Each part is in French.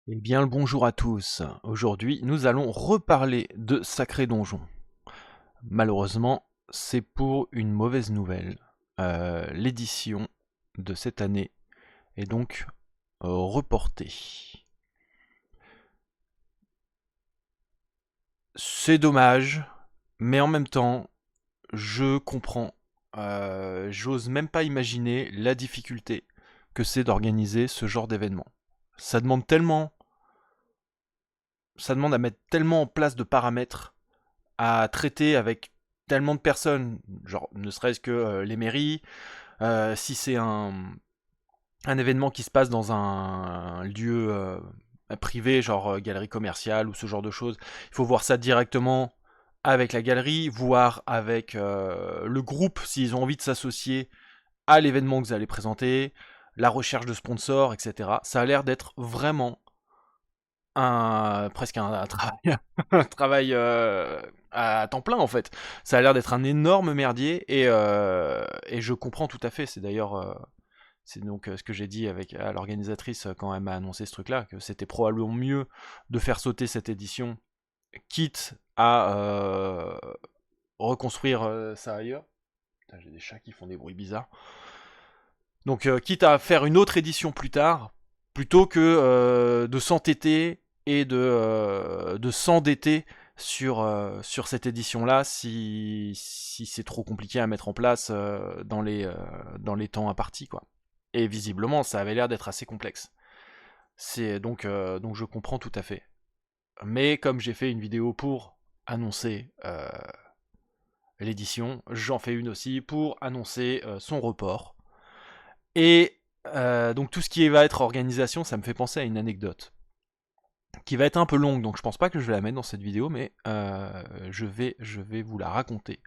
Eh bien, le bonjour à tous. Aujourd'hui, nous allons reparler de Sacré Donjon. Malheureusement, c'est pour une mauvaise nouvelle. L'édition de cette année est donc reportée. C'est dommage, mais en même temps, je comprends. J'ose même pas imaginer la difficulté que c'est d'organiser ce genre d'événement. Ça demande tellement, ça demande à mettre tellement en place de paramètres à traiter avec tellement de personnes, genre ne serait-ce que les mairies, si c'est un événement qui se passe dans un lieu privé, genre galerie commerciale ou ce genre de choses, il faut voir ça directement avec la galerie, voire avec le groupe s'ils ont envie de s'associer à l'événement que vous allez présenter, la recherche de sponsors, etc. Ça a l'air d'être vraiment presque un travail, un travail à temps plein en fait. Ça a l'air d'être un énorme merdier et je comprends tout à fait. C'est d'ailleurs c'est donc ce que j'ai dit à l'organisatrice quand elle m'a annoncé ce truc-là, que c'était probablement mieux de faire sauter cette édition, quitte à reconstruire ça ailleurs. Putain, j'ai des chats qui font des bruits bizarres. Donc quitte à faire une autre édition plus tard, plutôt que de s'entêter et de s'endetter sur cette édition-là si c'est trop compliqué à mettre en place dans les temps impartis, quoi. Et visiblement, ça avait l'air d'être assez complexe. Donc je comprends tout à fait. Mais comme j'ai fait une vidéo pour annoncer l'édition, j'en fais une aussi pour annoncer son report. Et donc tout ce qui va être organisation, ça me fait penser à une anecdote qui va être un peu longue, donc je pense pas que je vais la mettre dans cette vidéo, mais je vais vous la raconter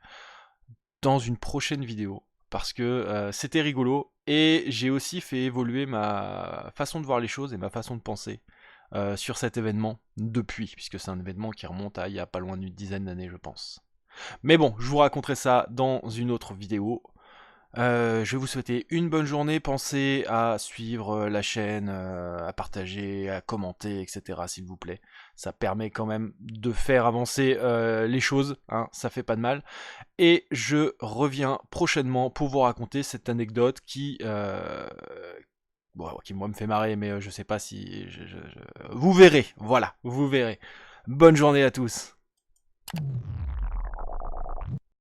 dans une prochaine vidéo parce que c'était rigolo et j'ai aussi fait évoluer ma façon de voir les choses et ma façon de penser sur cet événement depuis, puisque c'est un événement qui remonte à il y a pas loin d'une dizaine d'années, je pense. Mais bon, je vous raconterai ça dans une autre vidéo. Je vais vous souhaiter une bonne journée. Pensez à suivre la chaîne, à partager, à commenter, etc. s'il vous plaît. Ça permet quand même de faire avancer les choses, hein, ça fait pas de mal. Et je reviens prochainement pour vous raconter cette anecdote qui moi me fait marrer, mais je sais pas si... Vous verrez, voilà, vous verrez. Bonne journée à tous.